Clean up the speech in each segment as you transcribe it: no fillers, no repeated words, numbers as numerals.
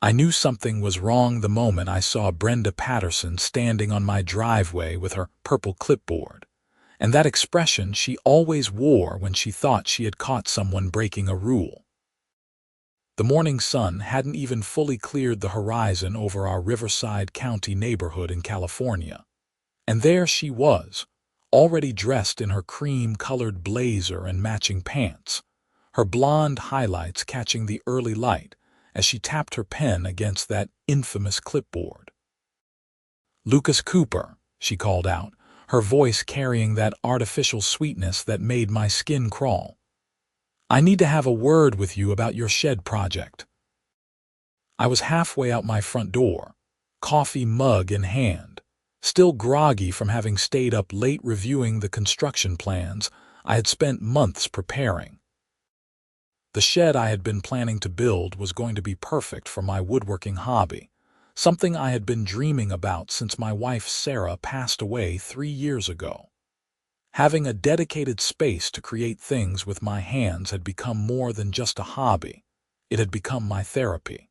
I knew something was wrong the moment I saw Brenda Patterson standing on my driveway with her purple clipboard, and that expression she always wore when she thought she had caught someone breaking a rule. The morning sun hadn't even fully cleared the horizon over our Riverside County neighborhood in California, and there she was, already dressed in her cream-colored blazer and matching pants, her blonde highlights catching the early light as she tapped her pen against that infamous clipboard. "Lucas Cooper," she called out, her voice carrying that artificial sweetness that made my skin crawl. "I need to have a word with you about your shed project." I was halfway out my front door, coffee mug in hand, still groggy from having stayed up late reviewing the construction plans I had spent months preparing. The shed I had been planning to build was going to be perfect for my woodworking hobby, something I had been dreaming about since my wife Sarah passed away 3 years ago. Having a dedicated space to create things with my hands had become more than just a hobby. It had become my therapy.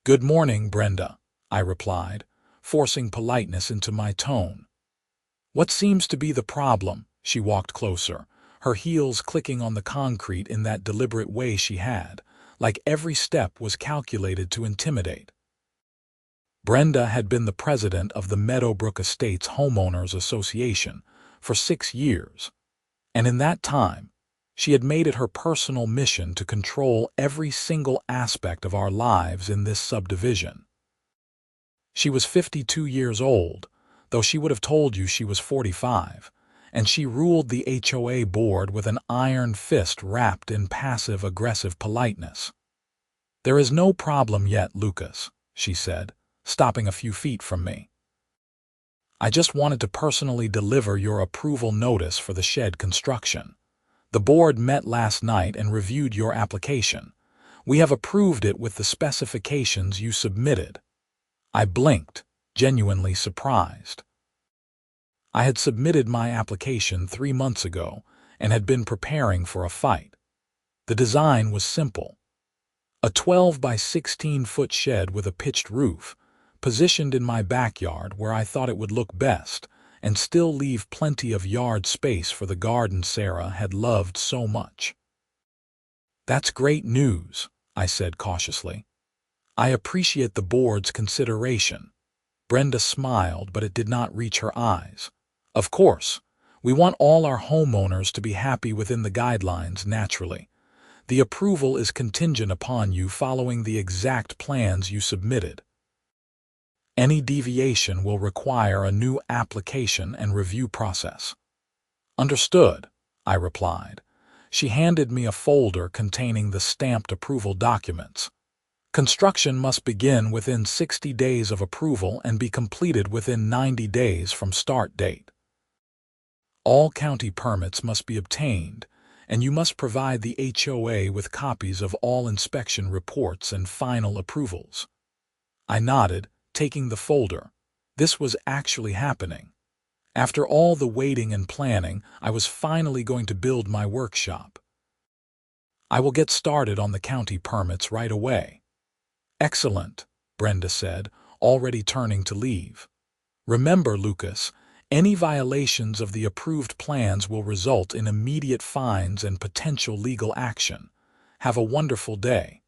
"Good morning, Brenda," I replied, forcing politeness into my tone. "What seems to be the problem?" She walked closer, her heels clicking on the concrete in that deliberate way she had, like every step was calculated to intimidate. Brenda had been the president of the Meadowbrook Estates Homeowners Association for 6 years, and in that time, she had made it her personal mission to control every single aspect of our lives in this subdivision. She was 52 years old, though she would have told you she was 45, and she ruled the HOA board with an iron fist wrapped in passive-aggressive politeness. "There is no problem yet, Lucas," she said, stopping a few feet from me. "I just wanted to personally deliver your approval notice for the shed construction. The board met last night and reviewed your application. We have approved it with the specifications you submitted." I blinked, genuinely surprised. I had submitted my application 3 months ago and had been preparing for a fight. The design was simple. A 12 by 16-foot shed with a pitched roof, positioned in my backyard where I thought it would look best and still leave plenty of yard space for the garden Sarah had loved so much. "That's great news," I said cautiously. "I appreciate the board's consideration." Brenda smiled, but it did not reach her eyes. "Of course, we want all our homeowners to be happy within the guidelines naturally. The approval is contingent upon you following the exact plans you submitted. Any deviation will require a new application and review process." "Understood," I replied. She handed me a folder containing the stamped approval documents. "Construction must begin within 60 days of approval and be completed within 90 days from start date. All county permits must be obtained, and you must provide the HOA with copies of all inspection reports and final approvals." I nodded, taking the folder. This was actually happening. After all the waiting and planning, I was finally going to build my workshop. "I will get started on the county permits right away." "Excellent," Brenda said, already turning to leave. "Remember, Lucas, any violations of the approved plans will result in immediate fines and potential legal action. Have a wonderful day."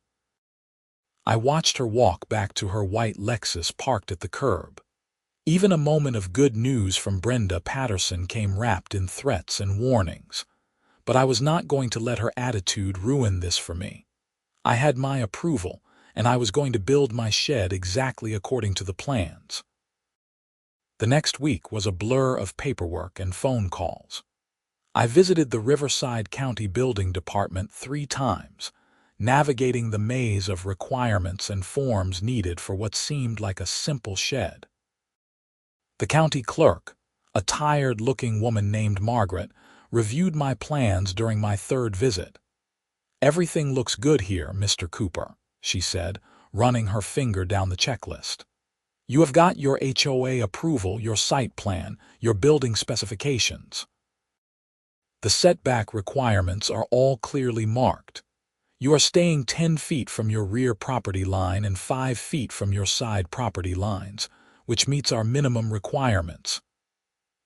I watched her walk back to her white Lexus parked at the curb. Even a moment of good news from Brenda Patterson came wrapped in threats and warnings. But I was not going to let her attitude ruin this for me. I had my approval, and I was going to build my shed exactly according to the plans. The next week was a blur of paperwork and phone calls. I visited the Riverside County Building Department 3 times, navigating the maze of requirements and forms needed for what seemed like a simple shed. The county clerk, a tired-looking woman named Margaret, reviewed my plans during my 3rd visit. "Everything looks good here, Mr. Cooper," she said, running her finger down the checklist. "You have got your HOA approval, your site plan, your building specifications. The setback requirements are all clearly marked. You are staying 10 feet from your rear property line and 5 feet from your side property lines, which meets our minimum requirements.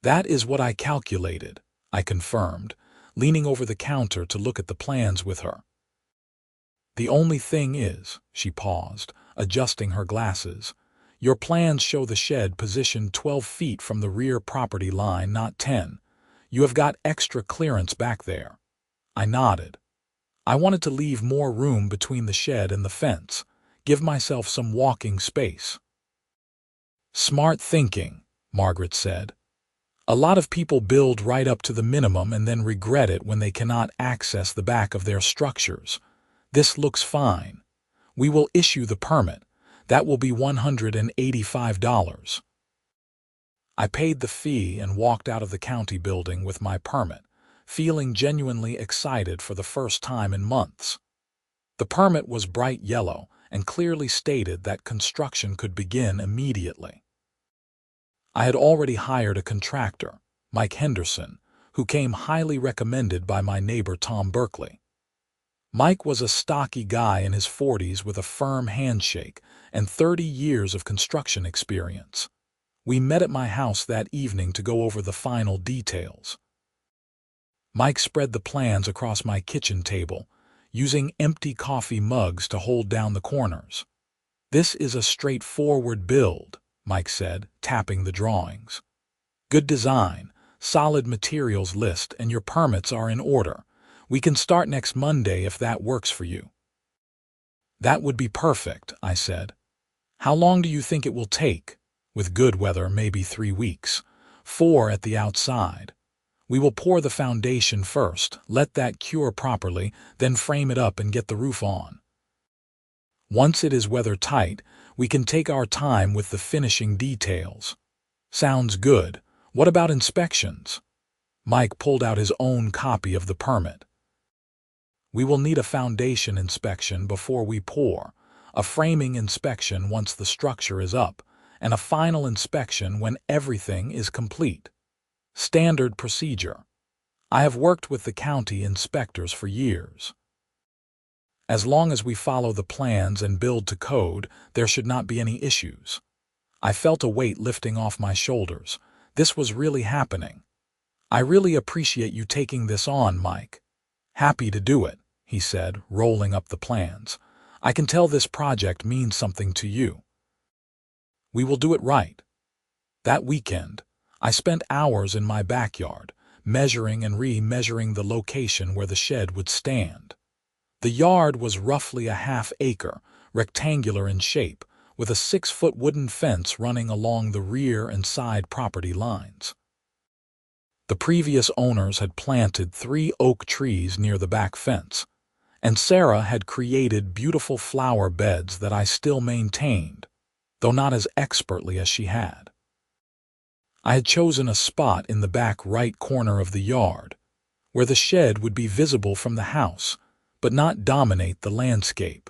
That is what I calculated, I confirmed, leaning over the counter to look at the plans with her. The only thing is, she paused, adjusting her glasses, your plans show the shed positioned 12 feet from the rear property line, not 10. You have got extra clearance back there. I nodded. I wanted to leave more room between the shed and the fence, give myself some walking space. Smart thinking, Margaret said. A lot of people build right up to the minimum and then regret it when they cannot access the back of their structures. This looks fine. We will issue the permit. That will be $185. I paid the fee and walked out of the county building with my permit, feeling genuinely excited for the first time in months. The permit was bright yellow and clearly stated that construction could begin immediately. I had already hired a contractor, Mike Henderson, who came highly recommended by my neighbor Tom Berkeley. Mike was a stocky guy in his 40s with a firm handshake and 30 years of construction experience. We met at my house that evening to go over the final details. Mike spread the plans across my kitchen table, using empty coffee mugs to hold down the corners. This is a straightforward build, Mike said, tapping the drawings. Good design, solid materials list, and your permits are in order. We can start next Monday if that works for you. That would be perfect, I said. How long do you think it will take? With good weather, maybe 3 weeks. 4 at the outside. We will pour the foundation first, let that cure properly, then frame it up and get the roof on. Once it is weather tight, we can take our time with the finishing details. Sounds good. What about inspections? Mike pulled out his own copy of the permit. We will need a foundation inspection before we pour, a framing inspection once the structure is up, and a final inspection when everything is complete. Standard procedure. I have worked with the county inspectors for years. As long as we follow the plans and build to code, there should not be any issues. I felt a weight lifting off my shoulders. This was really happening. I really appreciate you taking this on, Mike. Happy to do it, he said, rolling up the plans. I can tell this project means something to you. We will do it right. That weekend, I spent hours in my backyard, measuring and re-measuring the location where the shed would stand. The yard was roughly a half-acre, rectangular in shape, with a 6-foot wooden fence running along the rear and side property lines. The previous owners had planted 3 oak trees near the back fence, and Sarah had created beautiful flower beds that I still maintained, though not as expertly as she had. I had chosen a spot in the back right corner of the yard, where the shed would be visible from the house, but not dominate the landscape.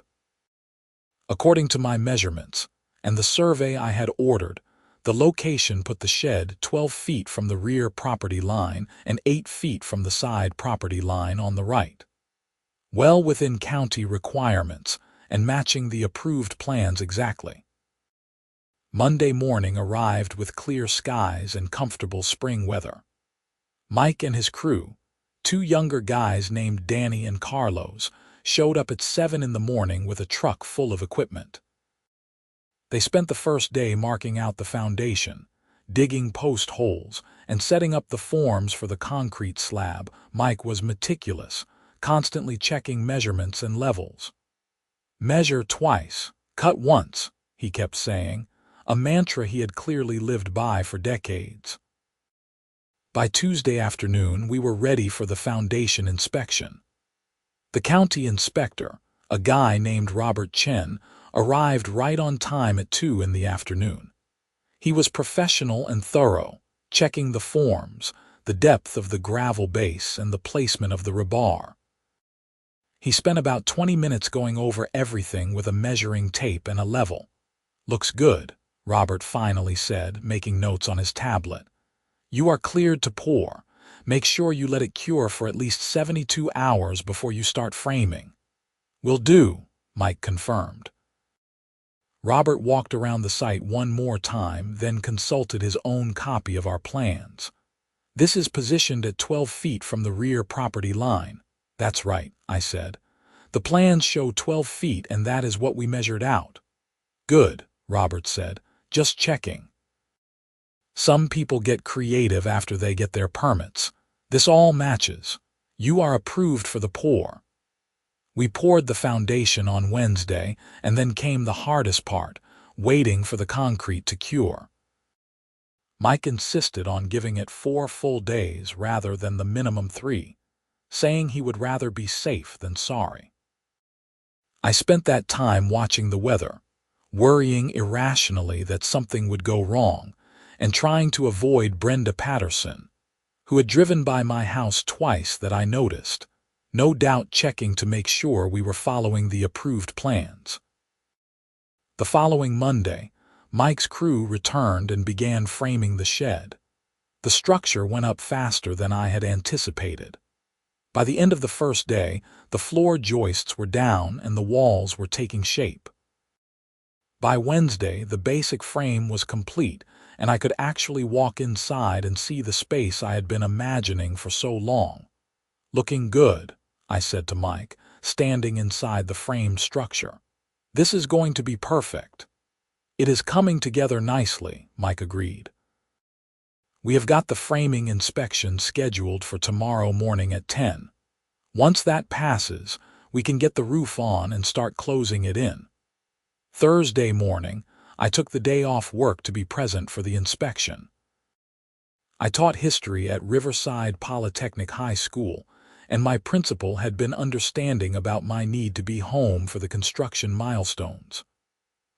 According to my measurements and the survey I had ordered, the location put the shed 12 feet from the rear property line and 8 feet from the side property line on the right. Well within county requirements and matching the approved plans exactly. Monday morning arrived with clear skies and comfortable spring weather. Mike and his crew, 2 younger guys named Danny and Carlos, showed up at 7 in the morning with a truck full of equipment. They spent the first day marking out the foundation, digging post holes, and setting up the forms for the concrete slab. Mike was meticulous, constantly checking measurements and levels. Measure twice, cut once, he kept saying, a mantra he had clearly lived by for decades. By Tuesday afternoon, we were ready for the foundation inspection. The county inspector, a guy named Robert Chen, arrived right on time at 2 in the afternoon. He was professional and thorough, checking the forms, the depth of the gravel base, and the placement of the rebar. He spent about 20 minutes going over everything with a measuring tape and a level. Looks good, Robert finally said, making notes on his tablet. You are cleared to pour. Make sure you let it cure for at least 72 hours before you start framing. "Will do," Mike confirmed. Robert walked around the site one more time, then consulted his own copy of our plans. "This is positioned at 12 feet from the rear property line." "That's right," I said. "The plans show 12 feet, and that is what we measured out." "Good," Robert said. "Just checking. Some people get creative after they get their permits. This all matches. You are approved for the pour." We poured the foundation on Wednesday, and then came the hardest part, waiting for the concrete to cure. Mike insisted on giving it 4 full days rather than the minimum 3, saying he would rather be safe than sorry. I spent that time watching the weather, worrying irrationally that something would go wrong, and trying to avoid Brenda Patterson, who had driven by my house twice that I noticed, no doubt checking to make sure we were following the approved plans. The following Monday, Mike's crew returned and began framing the shed. The structure went up faster than I had anticipated. By the end of the first day, the floor joists were down and the walls were taking shape. By Wednesday, the basic frame was complete, and I could actually walk inside and see the space I had been imagining for so long. "Looking good," I said to Mike, standing inside the framed structure. "This is going to be perfect." "It is coming together nicely," Mike agreed. We have got the framing inspection scheduled for tomorrow morning at 10. Once that passes, we can get the roof on and start closing it in. Thursday morning, I took the day off work to be present for the inspection. I taught history at Riverside Polytechnic High School, and my principal had been understanding about my need to be home for the construction milestones.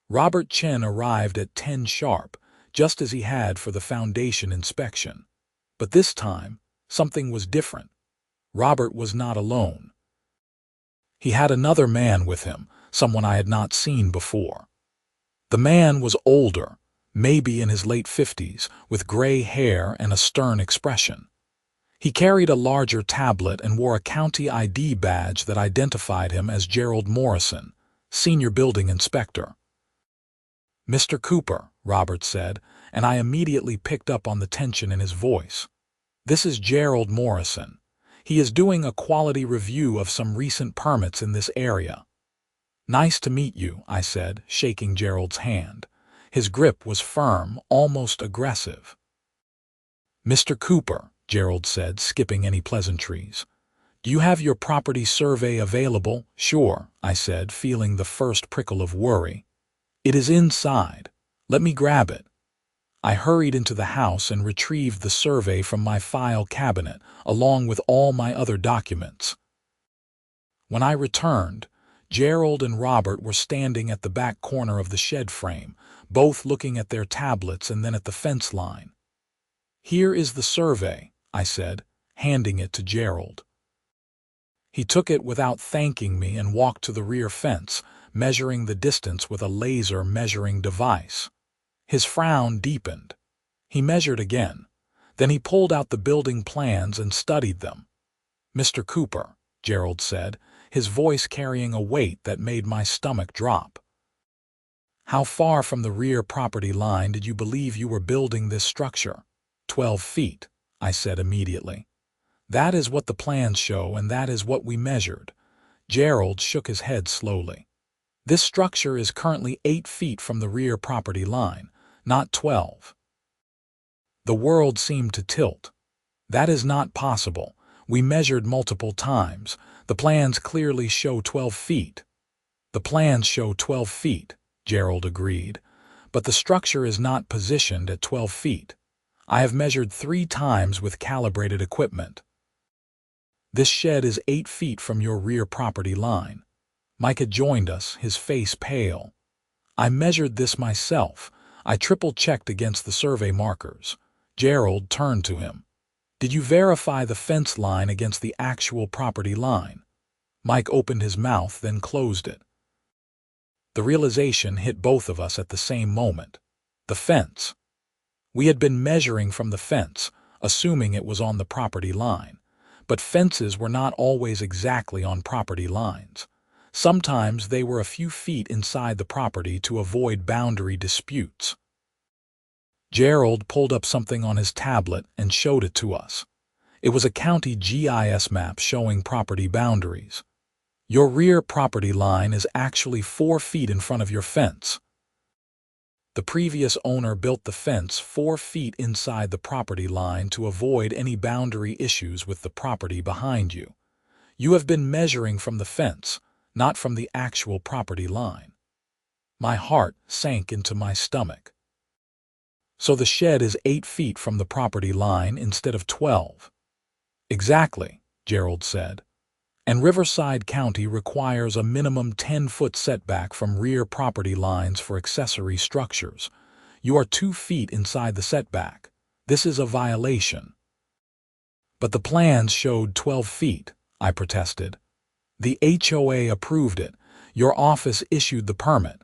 Robert Chen arrived at 10 sharp, just as he had for the foundation inspection. But this time, something was different. Robert was not alone. He had another man with him, someone I had not seen before. The man was older, maybe in his late 50s, with gray hair and a stern expression. He carried a larger tablet and wore a county ID badge that identified him as Gerald Morrison, senior building inspector. "Mr. Cooper," Robert said, and I immediately picked up on the tension in his voice. "This is Gerald Morrison. He is doing a quality review of some recent permits in this area." "Nice to meet you," I said, shaking Gerald's hand. His grip was firm, almost aggressive. "Mr. Cooper," Gerald said, skipping any pleasantries. "Do you have your property survey available?" "Sure," I said, feeling the first prickle of worry. "It is inside. Let me grab it." I hurried into the house and retrieved the survey from my file cabinet, along with all my other documents. When I returned, Gerald and Robert were standing at the back corner of the shed frame, both looking at their tablets and then at the fence line. "Here is the survey," I said, handing it to Gerald. He took it without thanking me and walked to the rear fence, measuring the distance with a laser measuring device. His frown deepened. He measured again. Then he pulled out the building plans and studied them. "Mr. Cooper," Gerald said, his voice carrying a weight that made my stomach drop. "How far from the rear property line did you believe you were building this structure?" 12 feet, I said immediately. "That is what the plans show, and that is what we measured." Gerald shook his head slowly. "This structure is currently 8 feet from the rear property line, not 12. The world seemed to tilt. "That is not possible. We measured multiple times. The plans clearly show 12 feet. "The plans show 12 feet, Gerald agreed, "but the structure is not positioned at 12 feet. I have measured 3 times with calibrated equipment. This shed is 8 feet from your rear property line." Mike had joined us, his face pale. "I measured this myself. I triple-checked against the survey markers." Gerald turned to him. "Did you verify the fence line against the actual property line?" Mike opened his mouth, then closed it. The realization hit both of us at the same moment. The fence. We had been measuring from the fence, assuming it was on the property line. But fences were not always exactly on property lines. Sometimes they were a few feet inside the property to avoid boundary disputes. Gerald pulled up something on his tablet and showed it to us. It was a county GIS map showing property boundaries. Your rear property line is actually 4 feet in front of your fence. The previous owner built the fence 4 feet inside the property line to avoid any boundary issues with the property behind you. You have been measuring from the fence, not from the actual property line. My heart sank into my stomach. So the shed is 8 feet from the property line instead of 12. Exactly, Gerald said. And Riverside County requires a minimum 10-foot setback from rear property lines for accessory structures. You are 2 feet inside the setback. This is a violation. But the plans showed 12 feet, I protested. The HOA approved it. Your office issued the permit.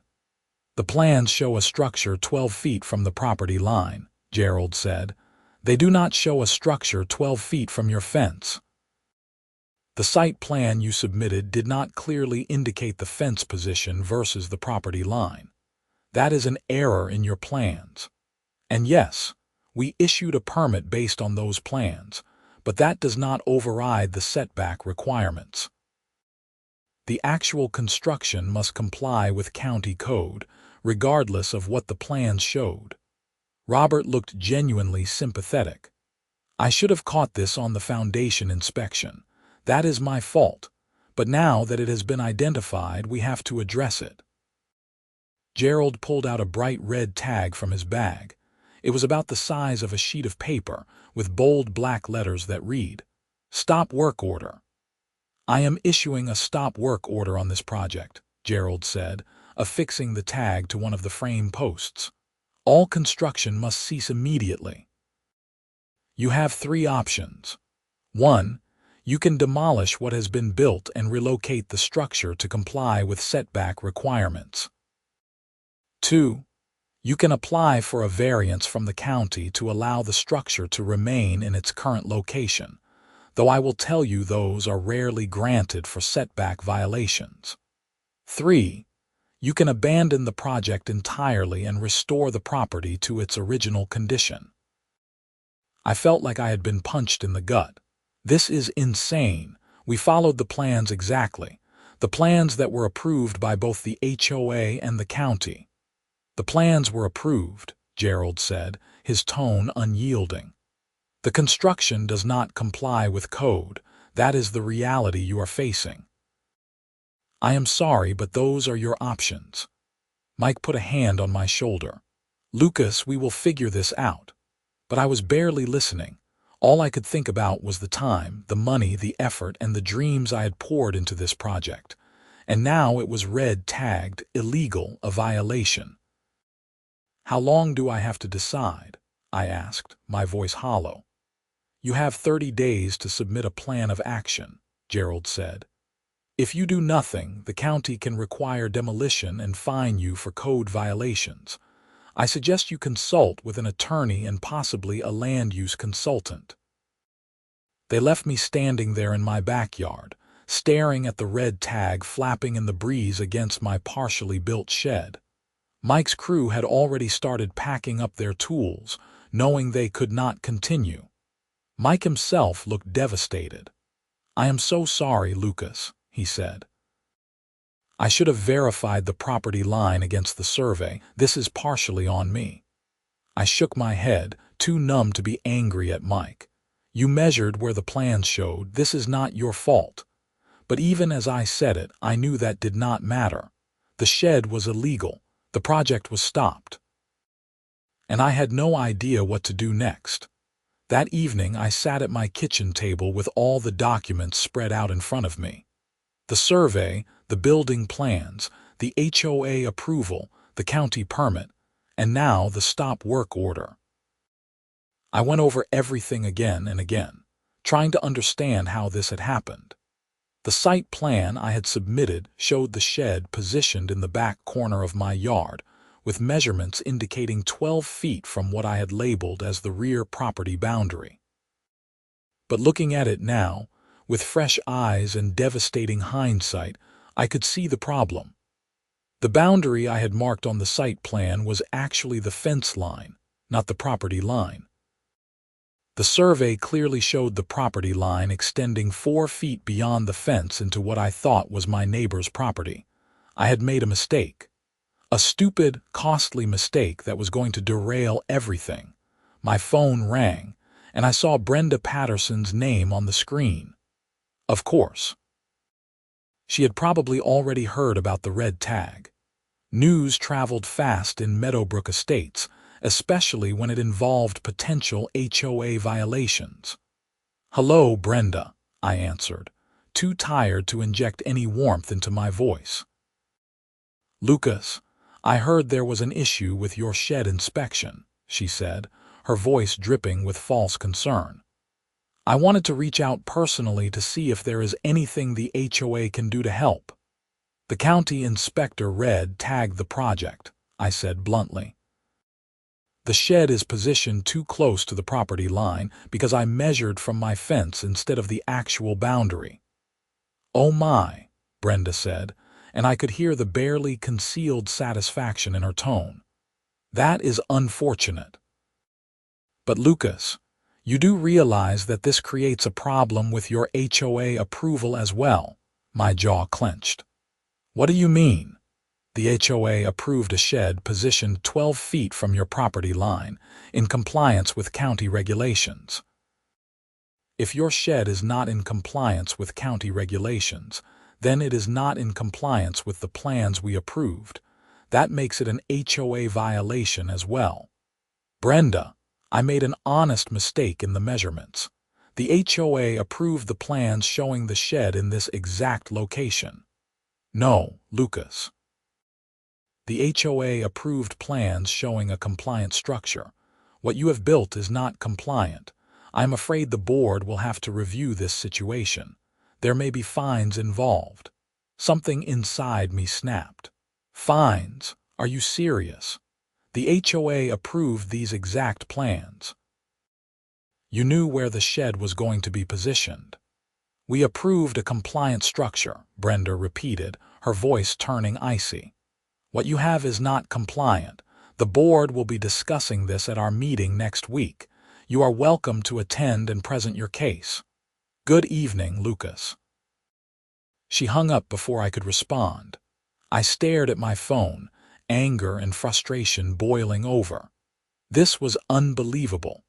The plans show a structure 12 feet from the property line, Gerald said. They do not show a structure 12 feet from your fence. The site plan you submitted did not clearly indicate the fence position versus the property line. That is an error in your plans. And yes, we issued a permit based on those plans, but that does not override the setback requirements. The actual construction must comply with county code, regardless of what the plans showed. Robert looked genuinely sympathetic. I should have caught this on the foundation inspection. That is my fault, but now that it has been identified, we have to address it. Gerald pulled out a bright red tag from his bag. It was about the size of a sheet of paper, with bold black letters that read, "Stop work order." I am issuing a stop work order on this project, Gerald said, affixing the tag to one of the frame posts. All construction must cease immediately. You have 3 options. 1. You can demolish what has been built and relocate the structure to comply with setback requirements. 2. You can apply for a variance from the county to allow the structure to remain in its current location, though I will tell you those are rarely granted for setback violations. 3. You can abandon the project entirely and restore the property to its original condition. I felt like I had been punched in the gut. This is insane. We followed the plans exactly, the plans that were approved by both the HOA and the county. The plans were approved, Gerald said, his tone unyielding. The construction does not comply with code. That is the reality you are facing. I am sorry, but those are your options. Mike put a hand on my shoulder. Lucas, we will figure this out. But I was barely listening. All I could think about was the time, the money, the effort, and the dreams I had poured into this project. And now it was red-tagged, illegal, a violation. How long do I have to decide? I asked, my voice hollow. You have 30 days to submit a plan of action, Gerald said. If you do nothing, the county can require demolition and fine you for code violations. I suggest you consult with an attorney and possibly a land use consultant. They left me standing there in my backyard, staring at the red tag flapping in the breeze against my partially built shed. Mike's crew had already started packing up their tools, knowing they could not continue. Mike himself looked devastated. I am so sorry, Lucas, he said. I should have verified the property line against the survey. This is partially on me. I shook my head, too numb to be angry at Mike. You measured where the plans showed. This is not your fault. But even as I said it, I knew that did not matter. The shed was illegal. The project was stopped. And I had no idea what to do next. That evening, I sat at my kitchen table with all the documents spread out in front of me. The survey, the building plans, the HOA approval, the county permit, and now the stop work order. I went over everything again and again, trying to understand how this had happened. The site plan I had submitted showed the shed positioned in the back corner of my yard, with measurements indicating 12 feet from what I had labeled as the rear property boundary. But looking at it now, with fresh eyes and devastating hindsight, I could see the problem. The boundary I had marked on the site plan was actually the fence line, not the property line. The survey clearly showed the property line extending 4 feet beyond the fence into what I thought was my neighbor's property. I had made a mistake. A stupid, costly mistake that was going to derail everything. My phone rang, and I saw Brenda Patterson's name on the screen. Of course. She had probably already heard about the red tag. News traveled fast in Meadowbrook Estates, especially when it involved potential HOA violations. "Hello, Brenda," I answered, too tired to inject any warmth into my voice. "Lucas, I heard there was an issue with your shed inspection," she said, her voice dripping with false concern. "I wanted to reach out personally to see if there is anything the HOA can do to help." "The county inspector red tagged the project," I said bluntly. "The shed is positioned too close to the property line because I measured from my fence instead of the actual boundary." "Oh my," Brenda said, and I could hear the barely concealed satisfaction in her tone. "That is unfortunate. But Lucas, you do realize that this creates a problem with your HOA approval as well." My jaw clenched. "What do you mean?" "The HOA approved a shed positioned 12 feet from your property line, in compliance with county regulations." "If your shed is not in compliance with county regulations, then it is not in compliance with the plans we approved. That makes it an HOA violation as well." "Brenda, I made an honest mistake in the measurements. The HOA approved the plans showing the shed in this exact location." "No, Lucas. The HOA approved plans showing a compliant structure. What you have built is not compliant. I am afraid the board will have to review this situation. There may be fines involved." Something inside me snapped. "Fines? Are you serious? The HOA approved these exact plans." "You knew where the shed was going to be positioned." "We approved a compliant structure," Brenda repeated, her voice turning icy. "What you have is not compliant. The board will be discussing this at our meeting next week. You are welcome to attend and present your case. Good evening, Lucas." She hung up before I could respond. I stared at my phone, anger and frustration boiling over. This was unbelievable.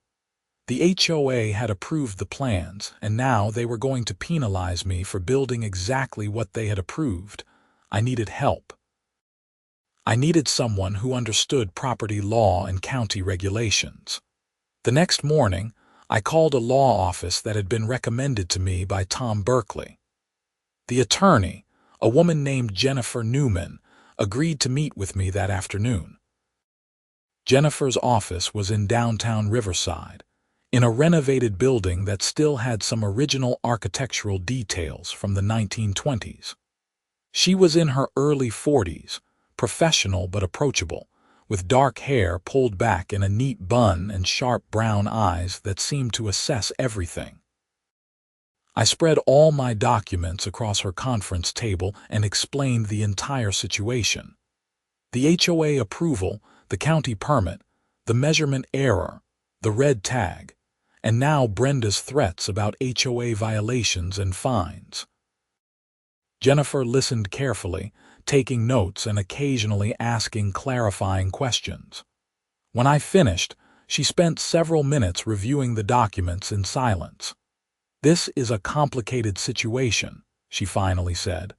The HOA had approved the plans, and now they were going to penalize me for building exactly what they had approved. I needed help. I needed someone who understood property law and county regulations. The next morning, I called a law office that had been recommended to me by Tom Berkeley. The attorney, a woman named Jennifer Newman, agreed to meet with me that afternoon. Jennifer's office was in downtown Riverside, in a renovated building that still had some original architectural details from the 1920s. She was in her early 40s, professional but approachable, with dark hair pulled back in a neat bun and sharp brown eyes that seemed to assess everything. I spread all my documents across her conference table and explained the entire situation. The HOA approval, the county permit, the measurement error, the red tag, and now Brenda's threats about HOA violations and fines. Jennifer listened carefully, taking notes and occasionally asking clarifying questions. When I finished, she spent several minutes reviewing the documents in silence. "This is a complicated situation," she finally said,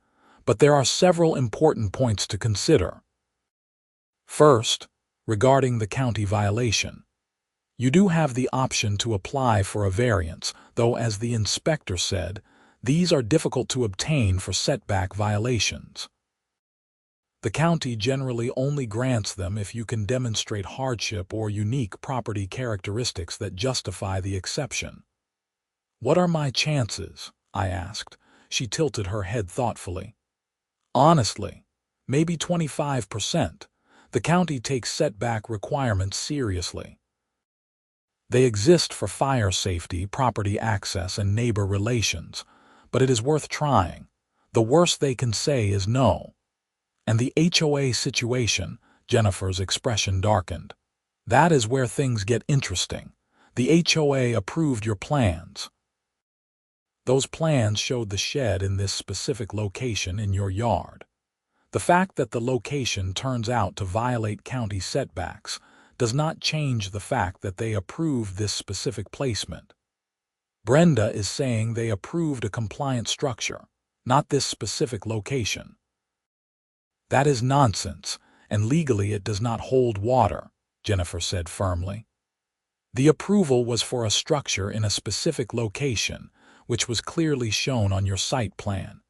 "but there are several important points to consider. First, regarding the county violation. You do have the option to apply for a variance, though as the inspector said, these are difficult to obtain for setback violations. The county generally only grants them if you can demonstrate hardship or unique property characteristics that justify the exception." "What are my chances?" I asked. She tilted her head thoughtfully. "Honestly, maybe 25%. The county takes setback requirements seriously. They exist for fire safety, property access, and neighbor relations, but it is worth trying. The worst they can say is no. And the HOA situation, Jennifer's expression darkened. That is where things get interesting. The HOA approved your plans. Those plans showed the shed in this specific location in your yard. The fact that the location turns out to violate county setbacks does not change the fact that they approved this specific placement. Brenda is saying they approved a compliant structure, not this specific location. That is nonsense, and legally it does not hold water, Jennifer said firmly. The approval was for a structure in a specific location, which was clearly shown on your site plan.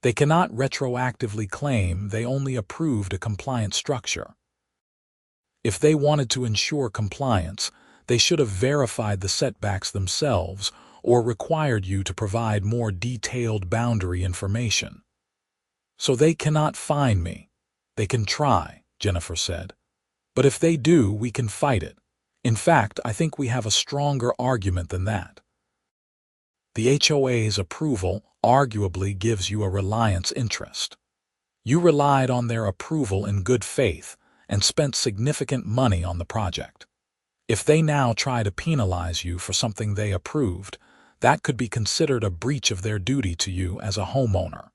They cannot retroactively claim they only approved a compliant structure. If they wanted to ensure compliance, they should have verified the setbacks themselves or required you to provide more detailed boundary information. So they cannot fine me. They can try, Jennifer said. But if they do, we can fight it. In fact, I think we have a stronger argument than that. The HOA's approval arguably gives you a reliance interest. You relied on their approval in good faith and spent significant money on the project. If they now try to penalize you for something they approved, that could be considered a breach of their duty to you as a homeowner.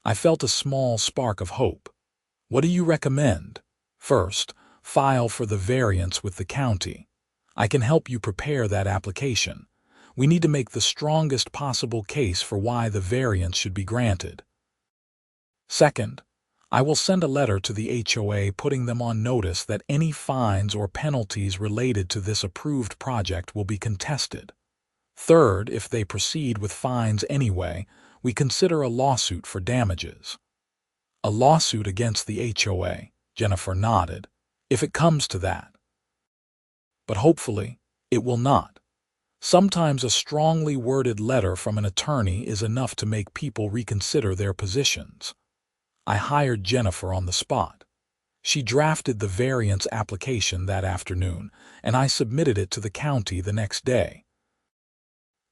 I felt a small spark of hope. What do you recommend? First, file for the variance with the county. I can help you prepare that application. We need to make the strongest possible case for why the variance should be granted. Second, I will send a letter to the HOA putting them on notice that any fines or penalties related to this approved project will be contested. Third, if they proceed with fines anyway, we consider a lawsuit for damages. A lawsuit against the HOA, Jennifer nodded, if it comes to that. But hopefully, it will not. Sometimes a strongly worded letter from an attorney is enough to make people reconsider their positions. I hired Jennifer on the spot. She drafted the variance application that afternoon, and I submitted it to the county the next day.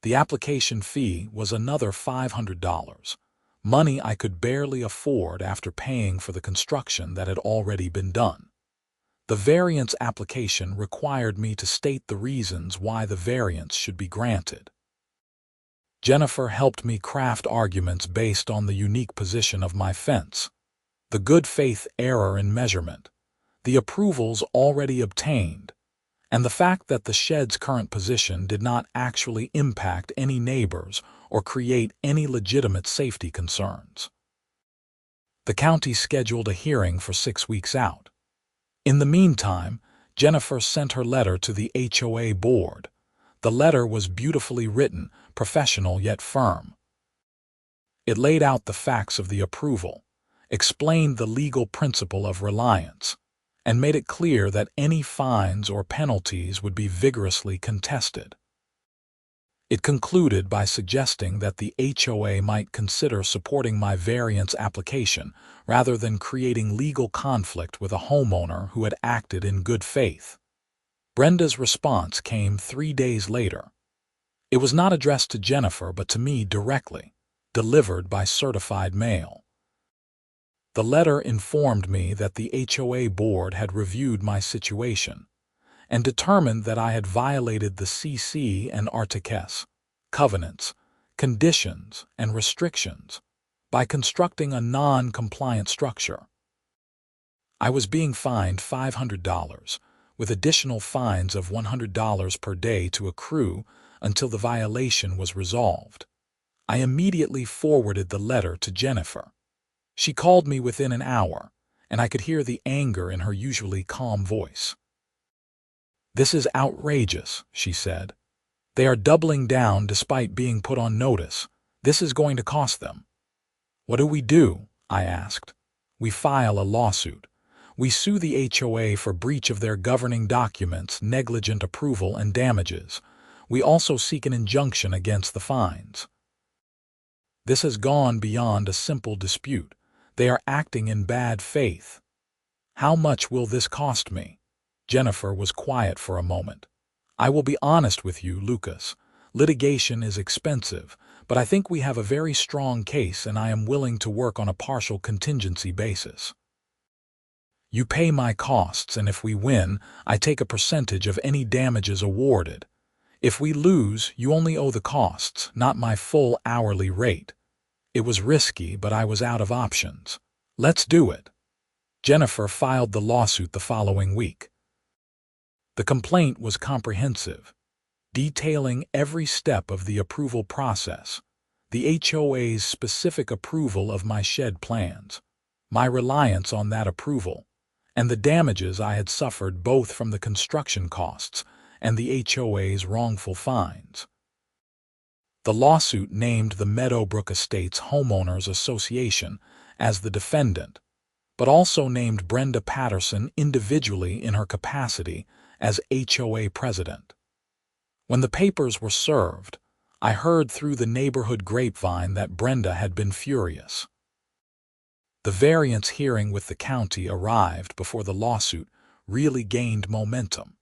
The application fee was another $500, money I could barely afford after paying for the construction that had already been done. The variance application required me to state the reasons why the variance should be granted. Jennifer helped me craft arguments based on the unique position of my fence, the good faith error in measurement, the approvals already obtained, and the fact that the shed's current position did not actually impact any neighbors or create any legitimate safety concerns. The county scheduled a hearing for 6 weeks out. In the meantime, Jennifer sent her letter to the HOA board. The letter was beautifully written, professional yet firm. It laid out the facts of the approval, explained the legal principle of reliance, and made it clear that any fines or penalties would be vigorously contested. It concluded by suggesting that the HOA might consider supporting my variance application rather than creating legal conflict with a homeowner who had acted in good faith. Brenda's response came 3 days later. It was not addressed to Jennifer but to me directly, delivered by certified mail. The letter informed me that the HOA board had reviewed my situation and determined that I had violated the CC and Artiques covenants, conditions, and restrictions by constructing a non-compliant structure. I was being fined $500, with additional fines of $100 per day to accrue until the violation was resolved. I immediately forwarded the letter to Jennifer. She called me within an hour, and I could hear the anger in her usually calm voice. "This is outrageous," she said. "They are doubling down despite being put on notice. This is going to cost them." "What do we do?" I asked. "We file a lawsuit. We sue the HOA for breach of their governing documents, negligent approval, and damages. We also seek an injunction against the fines." This has gone beyond a simple dispute. They are acting in bad faith. "How much will this cost me?" Jennifer was quiet for a moment. "I will be honest with you, Lucas. Litigation is expensive, but I think we have a very strong case and I am willing to work on a partial contingency basis. You pay my costs, and if we win, I take a percentage of any damages awarded. If we lose, you only owe the costs, not my full hourly rate. It was risky, but I was out of options. Let's do it. Jennifer filed the lawsuit the following week. The complaint was comprehensive, detailing every step of the approval process, the HOA's specific approval of my shed plans, my reliance on that approval, and the damages I had suffered both from the construction costs and the HOA's wrongful fines. The lawsuit named the Meadowbrook Estates Homeowners Association as the defendant, but also named Brenda Patterson individually in her capacity as HOA president. When the papers were served, I heard through the neighborhood grapevine that Brenda had been furious. The variance hearing with the county arrived before the lawsuit really gained momentum.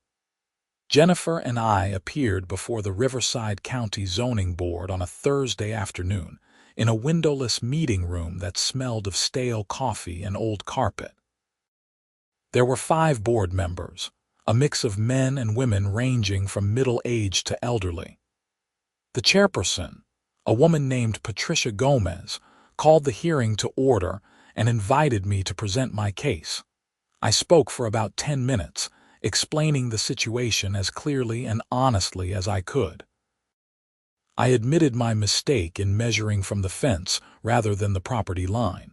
Jennifer and I appeared before the Riverside County Zoning Board on a Thursday afternoon in a windowless meeting room that smelled of stale coffee and old carpet. There were 5 board members, a mix of men and women ranging from middle age to elderly. The chairperson, a woman named Patricia Gomez, called the hearing to order and invited me to present my case. I spoke for about 10 minutes, explaining the situation as clearly and honestly as I could. I admitted my mistake in measuring from the fence rather than the property line.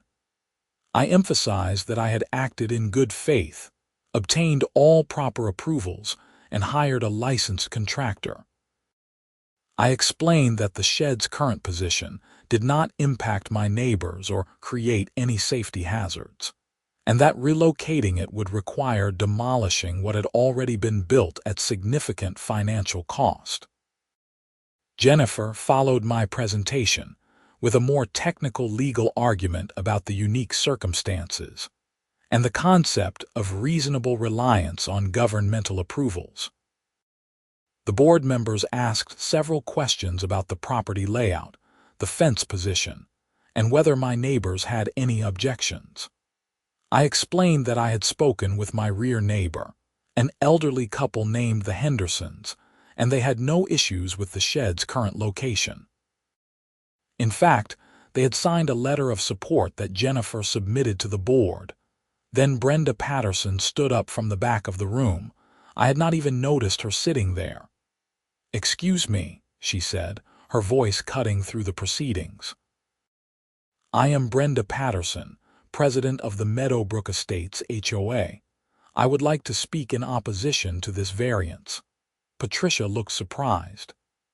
I emphasized that I had acted in good faith, obtained all proper approvals, and hired a licensed contractor. I explained that the shed's current position did not impact my neighbors or create any safety hazards, and that relocating it would require demolishing what had already been built at significant financial cost. Jennifer followed my presentation with a more technical legal argument about the unique circumstances and the concept of reasonable reliance on governmental approvals. The board members asked several questions about the property layout, the fence position, and whether my neighbors had any objections. I explained that I had spoken with my rear neighbor, an elderly couple named the Hendersons, and they had no issues with the shed's current location. In fact, they had signed a letter of support that Jennifer submitted to the board. Then Brenda Patterson stood up from the back of the room. I had not even noticed her sitting there. "Excuse me," she said, her voice cutting through the proceedings. "I am Brenda Patterson, president of the Meadowbrook Estates HOA. I would like to speak in opposition to this variance." Patricia looked surprised.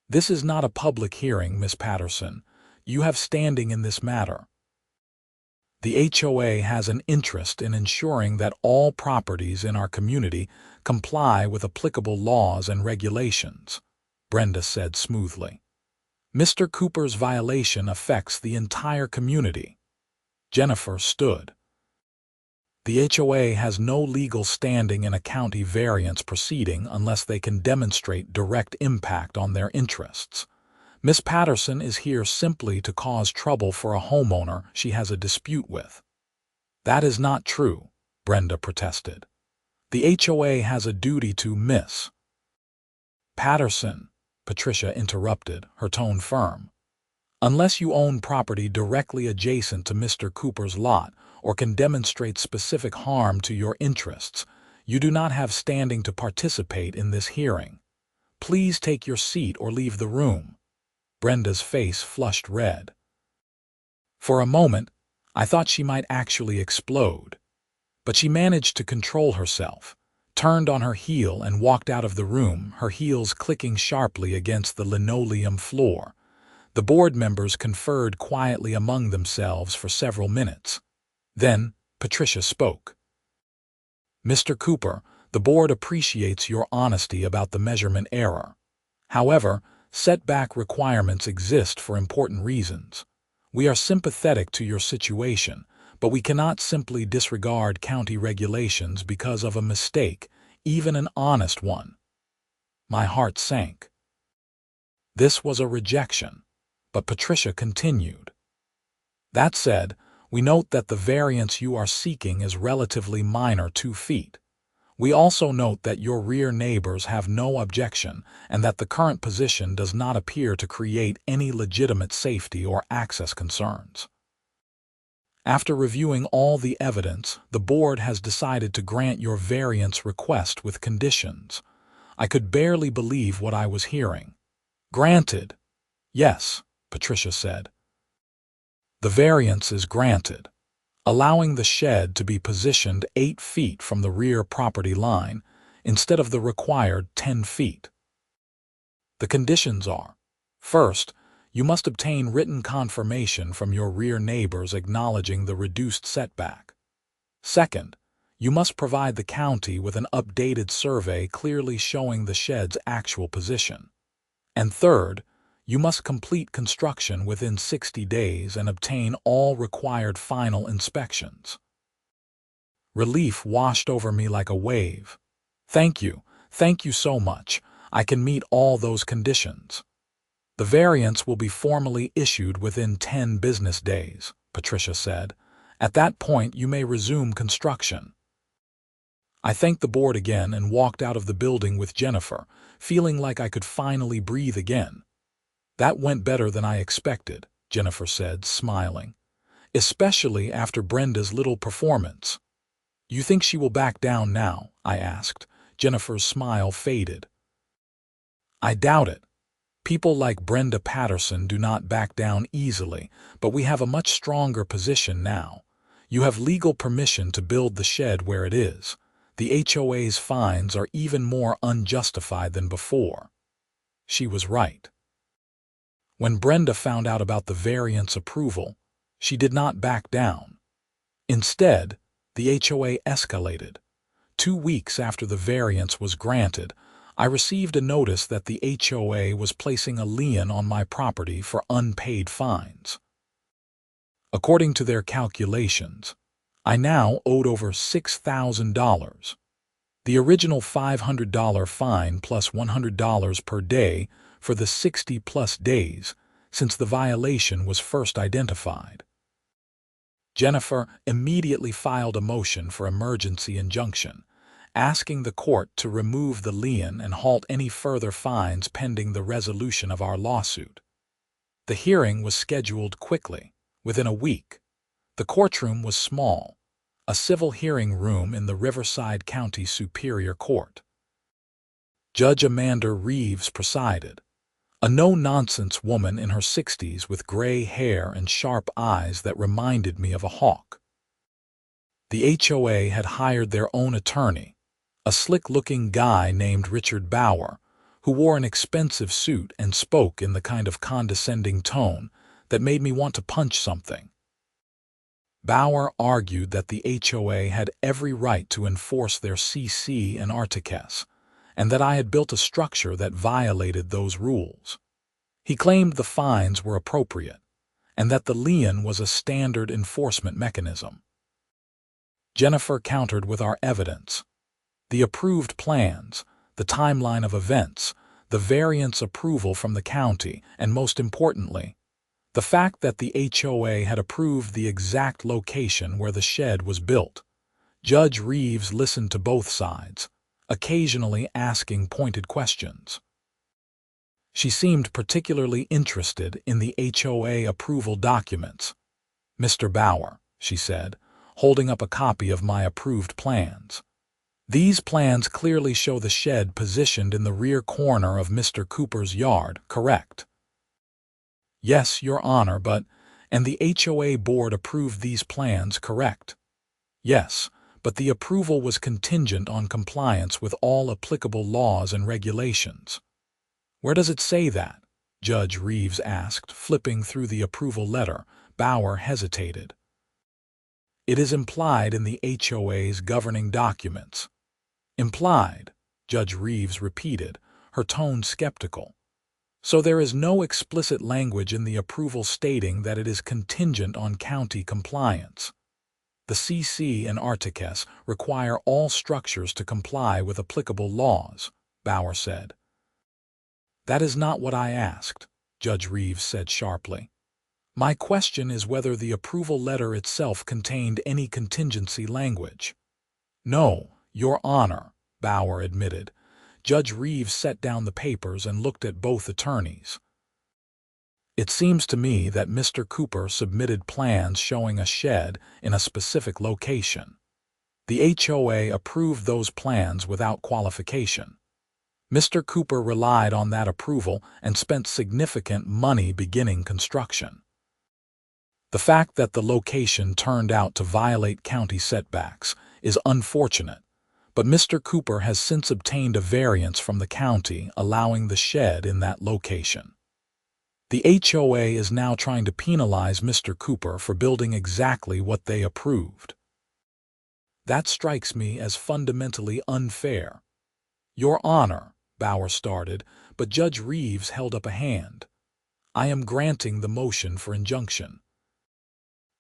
"This is not a public hearing, Miss Patterson. You have standing in this matter." "The HOA has an interest in ensuring that all properties in our community comply with applicable laws and regulations," Brenda said smoothly. "Mr. Cooper's violation affects the entire community." Jennifer stood. "The HOA has no legal standing in a county variance proceeding unless they can demonstrate direct impact on their interests. Miss Patterson is here simply to cause trouble for a homeowner she has a dispute with." "That is not true," Brenda protested. "The HOA has a duty to Miss Patterson," Patricia interrupted, her tone firm. "Unless you own property directly adjacent to Mr. Cooper's lot or can demonstrate specific harm to your interests, you do not have standing to participate in this hearing. Please take your seat or leave the room." Brenda's face flushed red. For a moment, I thought she might actually explode, but she managed to control herself, turned on her heel and walked out of the room, her heels clicking sharply against the linoleum floor. The board members conferred quietly among themselves for several minutes. Then, Patricia spoke. "Mr. Cooper, the board appreciates your honesty about the measurement error. However, setback requirements exist for important reasons. We are sympathetic to your situation, but we cannot simply disregard county regulations because of a mistake, even an honest one." My heart sank. This was a rejection. but Patricia continued. That said, we note that the variance you are seeking is relatively minor, 2 feet. We also note that your rear neighbors have no objection and that the current position does not appear to create any legitimate safety or access concerns. After reviewing all the evidence, the board has decided to grant your variance request with conditions. I could barely believe what I was hearing. Granted. Yes, Patricia said. The variance is granted, allowing the shed to be positioned 8 feet from the rear property line instead of the required 10 feet. The conditions are: first, you must obtain written confirmation from your rear neighbors acknowledging the reduced setback. Second, you must provide the county with an updated survey clearly showing the shed's actual position. And third, you must complete construction within 60 days and obtain all required final inspections. Relief washed over me like a wave. Thank you so much. I can meet all those conditions. The variance will be formally issued within 10 business days, Patricia said. At that point, you may resume construction. I thanked the board again and walked out of the building with Jennifer, feeling like I could finally breathe again. That went better than I expected, Jennifer said, smiling. Especially after Brenda's little performance. You think she will back down now? I asked. Jennifer's smile faded. I doubt it. People like Brenda Patterson do not back down easily, but we have a much stronger position now. You have legal permission to build the shed where it is. The HOA's fines are even more unjustified than before. She was right. When Brenda found out about the variance approval, she did not back down. Instead, the HOA escalated. 2 weeks after the variance was granted, I received a notice that the HOA was placing a lien on my property for unpaid fines. According to their calculations, I now owed over $6,000. The original $500 fine plus $100 per day for the 60-plus days since the violation was first identified. Jennifer immediately filed a motion for emergency injunction, asking the court to remove the lien and halt any further fines pending the resolution of our lawsuit. The hearing was scheduled quickly, within a week. The courtroom was small, a civil hearing room in the Riverside County Superior Court. Judge Amanda Reeves presided, a no-nonsense woman in her 60s with gray hair and sharp eyes that reminded me of a hawk. The HOA had hired their own attorney, a slick-looking guy named Richard Bauer, who wore an expensive suit and spoke in the kind of condescending tone that made me want to punch something. Bauer argued that the HOA had every right to enforce their CC and Articus, and that I had built a structure that violated those rules. He claimed the fines were appropriate, and that the lien was a standard enforcement mechanism. Jennifer countered with our evidence: the approved plans, the timeline of events, the variance approval from the county, and most importantly, the fact that the HOA had approved the exact location where the shed was built. Judge Reeves listened to both sides, occasionally asking pointed questions. She seemed particularly interested in the HOA approval documents. "Mr. Bauer," she said, holding up a copy of my approved plans. "These plans clearly show the shed positioned in the rear corner of Mr. Cooper's yard, correct?" "Yes, Your Honor, and the HOA board approved these plans, correct?" "Yes, but the approval was contingent on compliance with all applicable laws and regulations." "Where does it say that?" Judge Reeves asked, flipping through the approval letter. Bauer hesitated. "It is implied in the HOA's governing documents." "Implied," Judge Reeves repeated, her tone skeptical. "So there is no explicit language in the approval stating that it is contingent on county compliance." "The CC and Articus require all structures to comply with applicable laws," Bauer said. "That is not what I asked," Judge Reeves said sharply. My question is whether the approval letter itself contained any contingency language. No, Your Honor, Bauer admitted. Judge Reeves set down the papers and looked at both attorneys. It seems to me that Mr. Cooper submitted plans showing a shed in a specific location. The HOA approved those plans without qualification. Mr. Cooper relied on that approval and spent significant money beginning construction. The fact that the location turned out to violate county setbacks is unfortunate, but Mr. Cooper has since obtained a variance from the county allowing the shed in that location. The HOA is now trying to penalize Mr. Cooper for building exactly what they approved. That strikes me as fundamentally unfair. Your Honor, Bauer started, but Judge Reeves held up a hand. I am granting the motion for injunction.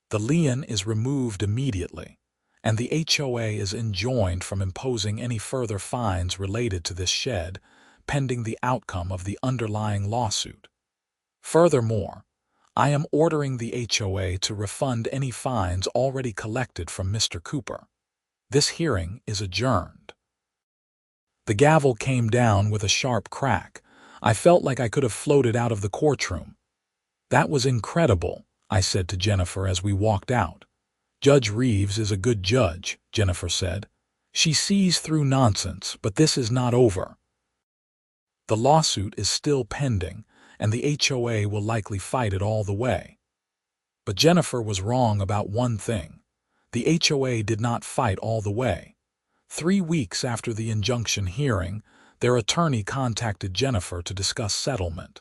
The lien is removed immediately, and the HOA is enjoined from imposing any further fines related to this shed, pending the outcome of the underlying lawsuit. Furthermore, I am ordering the HOA to refund any fines already collected from Mr. Cooper. This hearing is adjourned. The gavel came down with a sharp crack. I felt like I could have floated out of the courtroom. That was incredible, I said to Jennifer as we walked out. Judge Reeves is a good judge, Jennifer said. She sees through nonsense, but this is not over. The lawsuit is still pending, and the HOA will likely fight it all the way. But Jennifer was wrong about one thing. The HOA did not fight all the way. 3 weeks after the injunction hearing, their attorney contacted Jennifer to discuss settlement.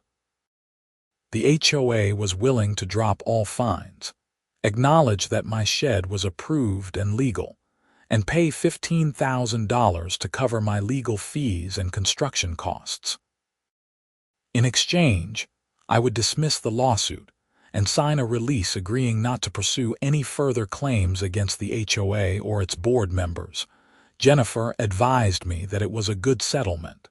The HOA was willing to drop all fines, acknowledge that my shed was approved and legal, and pay $15,000 to cover my legal fees and construction costs. In exchange, I would dismiss the lawsuit and sign a release agreeing not to pursue any further claims against the HOA or its board members. Jennifer advised me that it was a good settlement.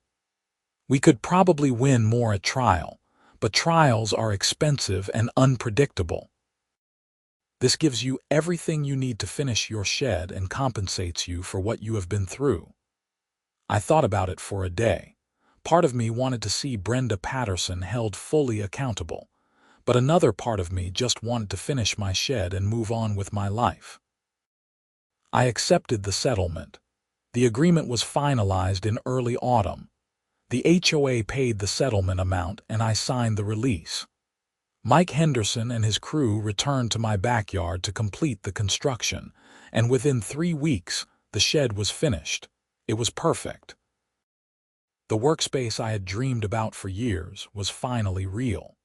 We could probably win more at trial, but trials are expensive and unpredictable. This gives you everything you need to finish your shed and compensates you for what you have been through. I thought about it for a day. Part of me wanted to see Brenda Patterson held fully accountable, but another part of me just wanted to finish my shed and move on with my life. I accepted the settlement. The agreement was finalized in early autumn. The HOA paid the settlement amount and I signed the release. Mike Henderson and his crew returned to my backyard to complete the construction, and within 3 weeks, the shed was finished. It was perfect. The workspace I had dreamed about for years was finally real.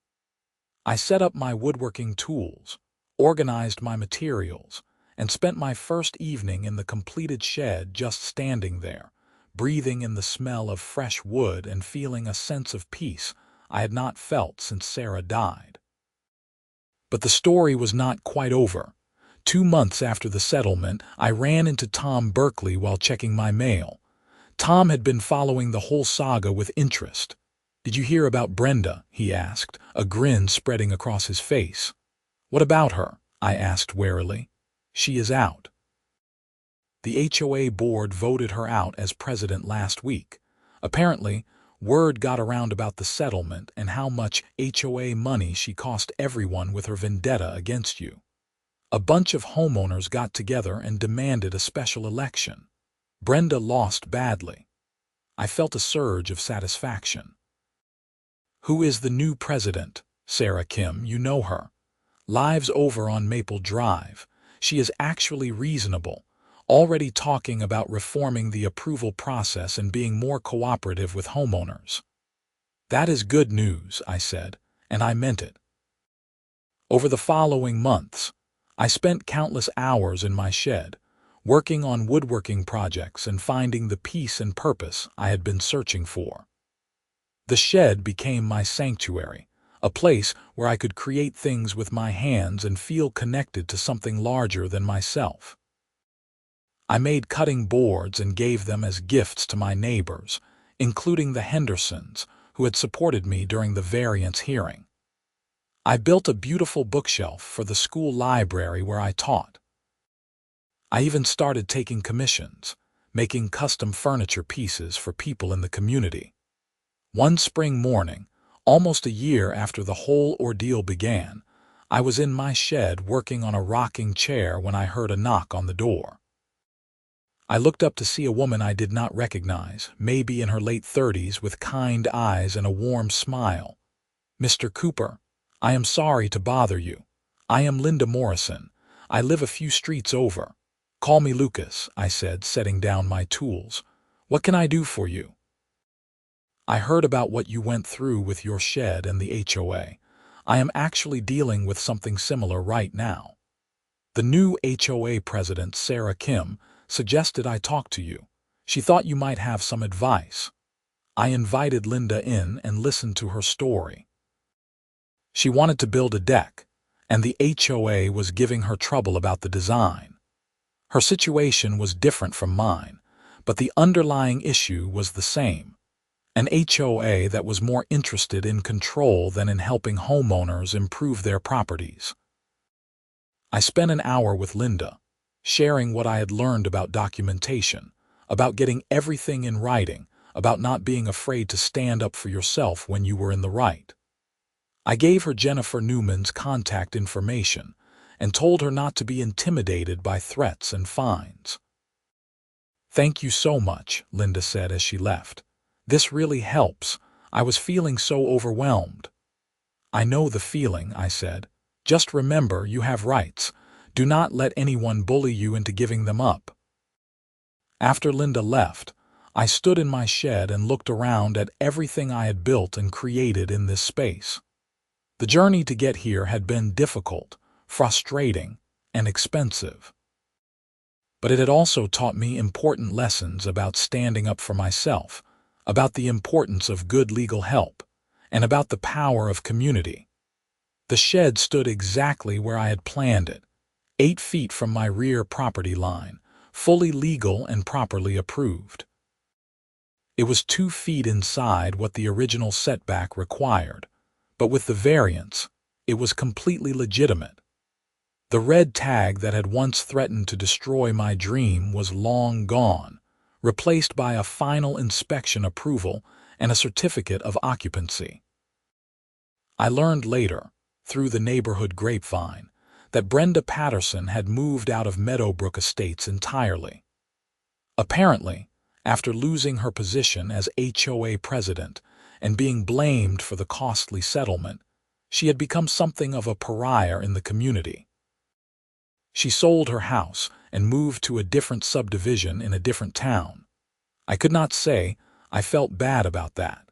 I set up my woodworking tools, organized my materials, and spent my first evening in the completed shed just standing there, breathing in the smell of fresh wood and feeling a sense of peace I had not felt since Sarah died. But the story was not quite over. 2 months after the settlement, I ran into Tom Berkeley while checking my mail. Tom had been following the whole saga with interest. "Did you hear about Brenda?" he asked, a grin spreading across his face. "What about her?" I asked warily. "She is out." The HOA board voted her out as president last week. Apparently, word got around about the settlement and how much HOA money she cost everyone with her vendetta against you. A bunch of homeowners got together and demanded a special election. Brenda lost badly. I felt a surge of satisfaction. "Who is the new president?" "Sarah Kim, you know her. Lives over on Maple Drive. She is actually reasonable, already talking about reforming the approval process and being more cooperative with homeowners." "That is good news," I said, and I meant it. Over the following months, I spent countless hours in my shed, working on woodworking projects and finding the peace and purpose I had been searching for. The shed became my sanctuary, a place where I could create things with my hands and feel connected to something larger than myself. I made cutting boards and gave them as gifts to my neighbors, including the Hendersons, who had supported me during the variance hearing. I built a beautiful bookshelf for the school library where I taught. I even started taking commissions, making custom furniture pieces for people in the community. One spring morning, almost a year after the whole ordeal began, I was in my shed working on a rocking chair when I heard a knock on the door. I looked up to see a woman I did not recognize, maybe in her late 30s, with kind eyes and a warm smile. "Mr. Cooper, I am sorry to bother you. I am Linda Morrison. I live a few streets over. Call me Lucas," I said, setting down my tools. "What can I do for you?" "I heard about what you went through with your shed and the HOA. I am actually dealing with something similar right now. The new HOA president, Sarah Kim, suggested I talk to you. She thought you might have some advice." I invited Linda in and listened to her story. She wanted to build a deck, and the HOA was giving her trouble about the design. Her situation was different from mine, but the underlying issue was the same. An HOA that was more interested in control than in helping homeowners improve their properties. I spent an hour with Linda, sharing what I had learned about documentation, about getting everything in writing, about not being afraid to stand up for yourself when you were in the right. I gave her Jennifer Newman's contact information and told her not to be intimidated by threats and fines. "Thank you so much," Linda said as she left. "This really helps. I was feeling so overwhelmed." "I know the feeling," I said. "Just remember, you have rights. Do not let anyone bully you into giving them up." After Linda left, I stood in my shed and looked around at everything I had built and created in this space. The journey to get here had been difficult, frustrating, and expensive. But it had also taught me important lessons about standing up for myself, about the importance of good legal help, and about the power of community. The shed stood exactly where I had planned it, 8 feet from my rear property line, fully legal and properly approved. It was 2 feet inside what the original setback required, but with the variance, it was completely legitimate. The red tag that had once threatened to destroy my dream was long gone, replaced by a final inspection approval and a certificate of occupancy. I learned later, through the neighborhood grapevine, that Brenda Patterson had moved out of Meadowbrook Estates entirely. Apparently, after losing her position as HOA president and being blamed for the costly settlement, she had become something of a pariah in the community. She sold her house and moved to a different subdivision in a different town. I could not say I felt bad about that.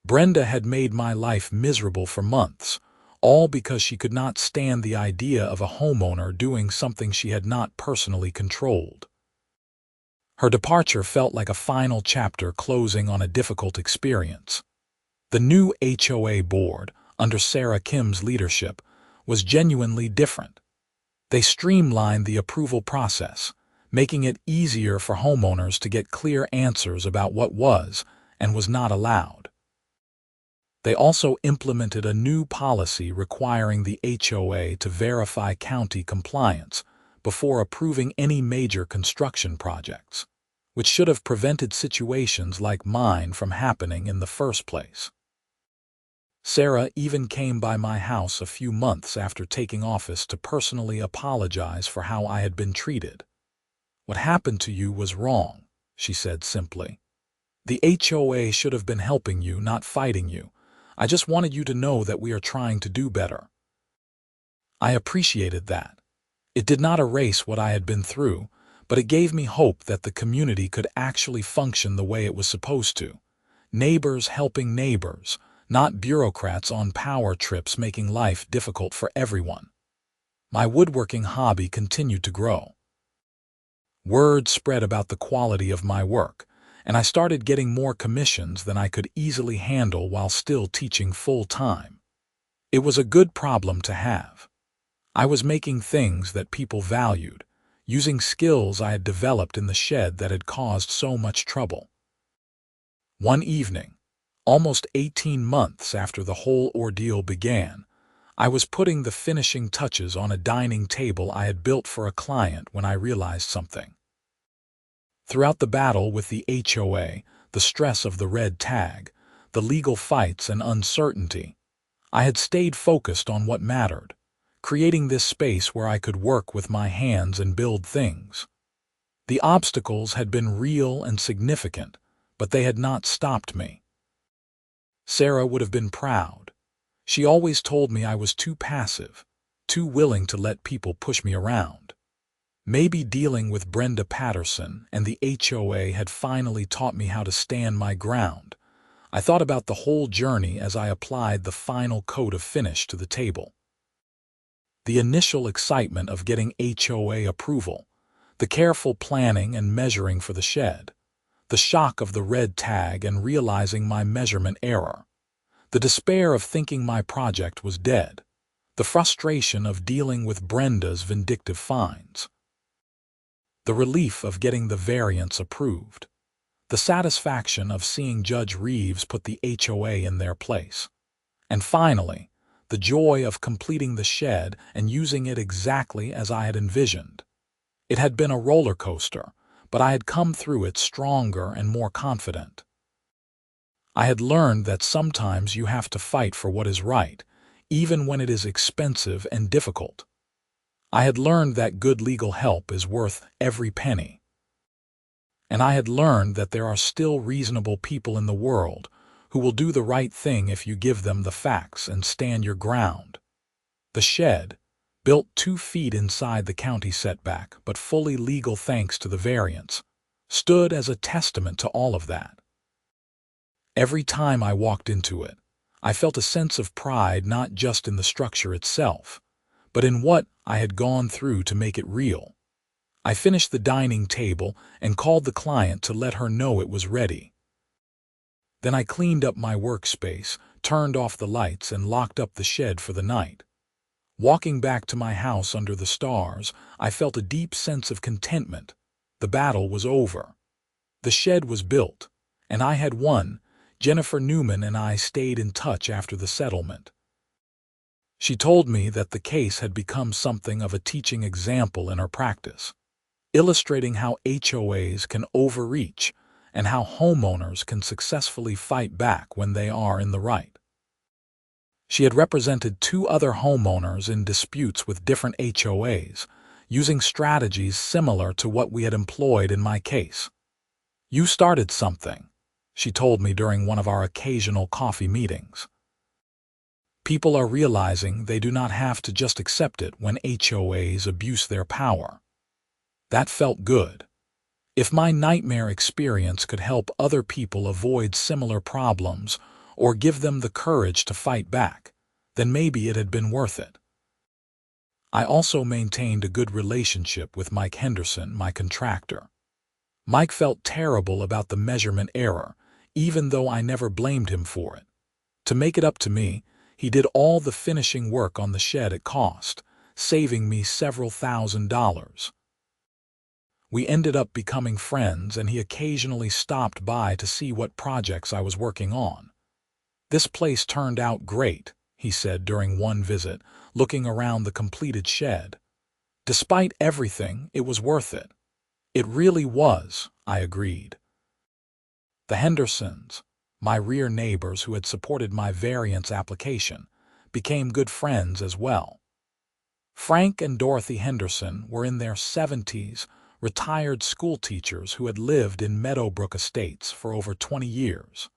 Brenda had made my life miserable for months, all because she could not stand the idea of a homeowner doing something she had not personally controlled. Her departure felt like a final chapter closing on a difficult experience. The new HOA board, under Sarah Kim's leadership, was genuinely different. They streamlined the approval process, making it easier for homeowners to get clear answers about what was and was not allowed. They also implemented a new policy requiring the HOA to verify county compliance before approving any major construction projects, which should have prevented situations like mine from happening in the first place. Sarah even came by my house a few months after taking office to personally apologize for how I had been treated. "What happened to you was wrong," she said simply. "The HOA should have been helping you, not fighting you. I just wanted you to know that we are trying to do better." I appreciated that. It did not erase what I had been through, but it gave me hope that the community could actually function the way it was supposed to. Neighbors helping neighbors, not bureaucrats on power trips making life difficult for everyone. My woodworking hobby continued to grow. Word spread about the quality of my work, and I started getting more commissions than I could easily handle while still teaching full-time. It was a good problem to have. I was making things that people valued, using skills I had developed in the shed that had caused so much trouble. One evening, almost 18 months after the whole ordeal began, I was putting the finishing touches on a dining table I had built for a client when I realized something. Throughout the battle with the HOA, the stress of the red tag, the legal fights and uncertainty, I had stayed focused on what mattered, creating this space where I could work with my hands and build things. The obstacles had been real and significant, but they had not stopped me. Sarah would have been proud. She always told me I was too passive, too willing to let people push me around. Maybe dealing with Brenda Patterson and the HOA had finally taught me how to stand my ground. I thought about the whole journey as I applied the final coat of finish to the table. The initial excitement of getting HOA approval, the careful planning and measuring for the shed, the shock of the red tag and realizing my measurement error, the despair of thinking my project was dead, the frustration of dealing with Brenda's vindictive fines, the relief of getting the variance approved, the satisfaction of seeing Judge Reeves put the HOA in their place, and finally, the joy of completing the shed and using it exactly as I had envisioned. It had been a roller coaster, but I had come through it stronger and more confident. I had learned that sometimes you have to fight for what is right, even when it is expensive and difficult. I had learned that good legal help is worth every penny. And I had learned that there are still reasonable people in the world who will do the right thing if you give them the facts and stand your ground. The shed, built 2 feet inside the county setback but fully legal thanks to the variance, stood as a testament to all of that. Every time I walked into it, I felt a sense of pride not just in the structure itself, but in what I had gone through to make it real. I finished the dining table and called the client to let her know it was ready. Then I cleaned up my workspace, turned off the lights, and locked up the shed for the night. Walking back to my house under the stars, I felt a deep sense of contentment. The battle was over. The shed was built, and I had won. Jennifer Newman and I stayed in touch after the settlement. She told me that the case had become something of a teaching example in her practice, illustrating how HOAs can overreach and how homeowners can successfully fight back when they are in the right. She had represented 2 other homeowners in disputes with different HOAs, using strategies similar to what we had employed in my case. "You started something," she told me during one of our occasional coffee meetings. People are realizing they do not have to just accept it when HOAs abuse their power. That felt good. If my nightmare experience could help other people avoid similar problems or give them the courage to fight back, then maybe it had been worth it. I also maintained a good relationship with Mike Henderson, my contractor. Mike felt terrible about the measurement error, even though I never blamed him for it. To make it up to me, he did all the finishing work on the shed at cost, saving me several $1,000s. We ended up becoming friends, and he occasionally stopped by to see what projects I was working on. "This place turned out great," he said during one visit, looking around the completed shed. "Despite everything, it was worth it." "It really was," I agreed. The Hendersons, my rear neighbors who had supported my variance application, became good friends as well. Frank and Dorothy Henderson were in their 70s, retired school teachers who had lived in Meadowbrook Estates for over 20 years.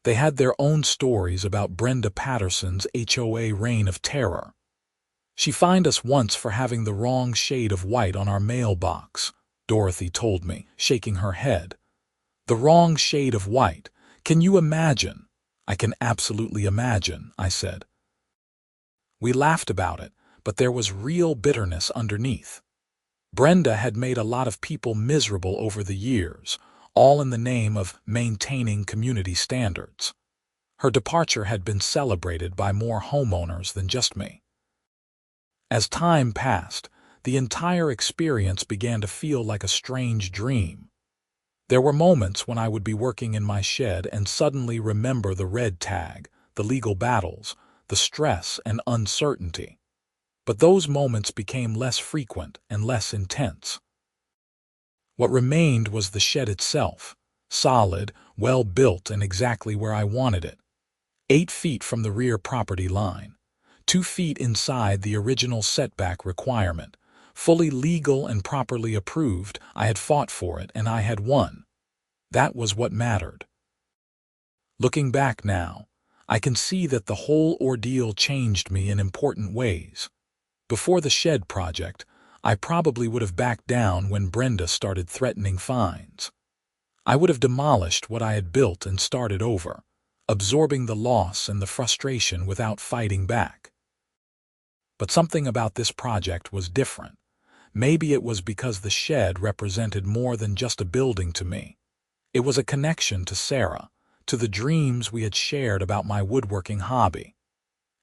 They had their own stories about Brenda Patterson's HOA reign of terror. "She fined us once for having the wrong shade of white on our mailbox," Dorothy told me, shaking her head. "The wrong shade of white. Can you imagine?" "I can absolutely imagine," I said. We laughed about it, but there was real bitterness underneath. Brenda had made a lot of people miserable over the years, all in the name of maintaining community standards. Her departure had been celebrated by more homeowners than just me. As time passed, the entire experience began to feel like a strange dream. There were moments when I would be working in my shed and suddenly remember the red tag, the legal battles, the stress and uncertainty. But those moments became less frequent and less intense. What remained was the shed itself, solid, well-built, and exactly where I wanted it. 8 feet from the rear property line, 2 feet inside the original setback requirement, fully legal and properly approved. I had fought for it and I had won. That was what mattered. Looking back now, I can see that the whole ordeal changed me in important ways. Before the shed project, I probably would have backed down when Brenda started threatening fines. I would have demolished what I had built and started over, absorbing the loss and the frustration without fighting back. But something about this project was different. Maybe it was because the shed represented more than just a building to me. It was a connection to Sarah, to the dreams we had shared about my woodworking hobby.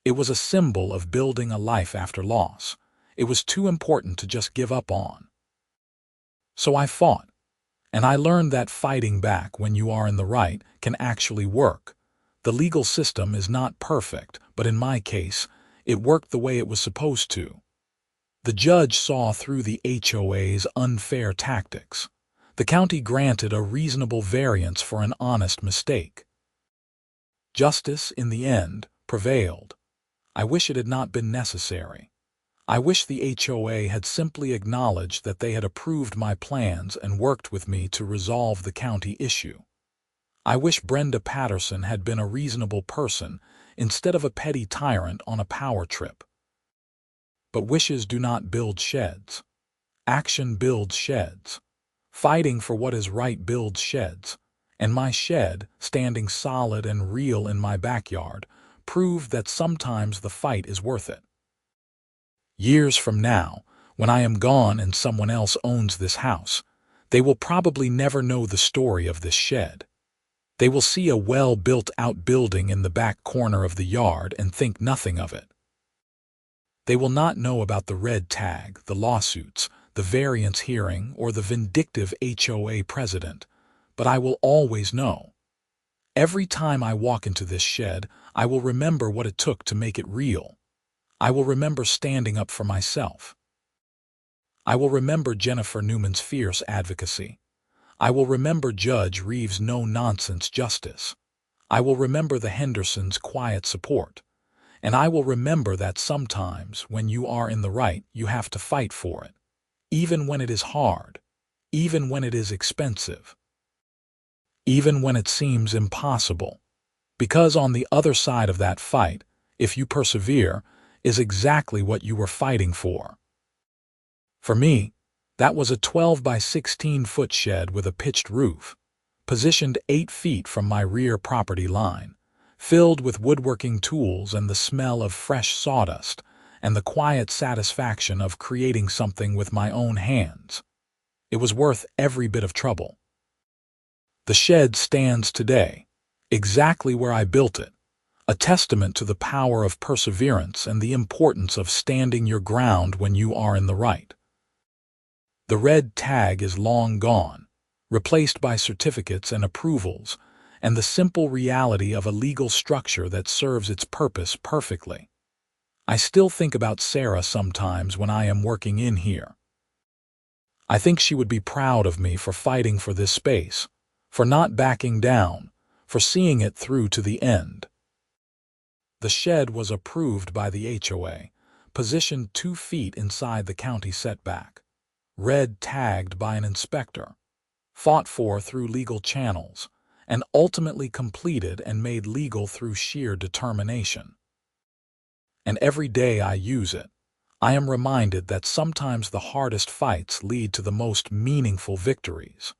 It was a symbol of building a life after loss. It was too important to just give up on. So I fought, and I learned that fighting back when you are in the right can actually work. The legal system is not perfect, but in my case, it worked the way it was supposed to. The judge saw through the HOA's unfair tactics. The county granted a reasonable variance for an honest mistake. Justice, in the end, prevailed. I wish it had not been necessary. I wish the HOA had simply acknowledged that they had approved my plans and worked with me to resolve the county issue. I wish Brenda Patterson had been a reasonable person instead of a petty tyrant on a power trip. But wishes do not build sheds. Action builds sheds. Fighting for what is right builds sheds. And my shed, standing solid and real in my backyard, proved that sometimes the fight is worth it. Years from now, when I am gone and someone else owns this house, they will probably never know the story of this shed. They will see a well-built outbuilding in the back corner of the yard and think nothing of it. They will not know about the red tag, the lawsuits, the variance hearing, or the vindictive HOA president, but I will always know. Every time I walk into this shed, I will remember what it took to make it real. I will remember standing up for myself. I will remember Jennifer Newman's fierce advocacy. I will remember Judge Reeves' no-nonsense justice. I will remember the Hendersons' quiet support. And I will remember that sometimes, when you are in the right, you have to fight for it. Even when it is hard. Even when it is expensive. Even when it seems impossible. Because on the other side of that fight, if you persevere, is exactly what you were fighting for. For me, that was a 12 by 16-foot shed with a pitched roof, positioned 8 feet from my rear property line, filled with woodworking tools and the smell of fresh sawdust, and the quiet satisfaction of creating something with my own hands. It was worth every bit of trouble. The shed stands today, exactly where I built it, a testament to the power of perseverance and the importance of standing your ground when you are in the right. The red tag is long gone, replaced by certificates and approvals, and the simple reality of a legal structure that serves its purpose perfectly. I still think about Sarah sometimes when I am working in here. I think she would be proud of me for fighting for this space, for not backing down, for seeing it through to the end. The shed was approved by the HOA, positioned 2 feet inside the county setback, red tagged by an inspector, fought for through legal channels, and ultimately completed and made legal through sheer determination. And every day I use it, I am reminded that sometimes the hardest fights lead to the most meaningful victories.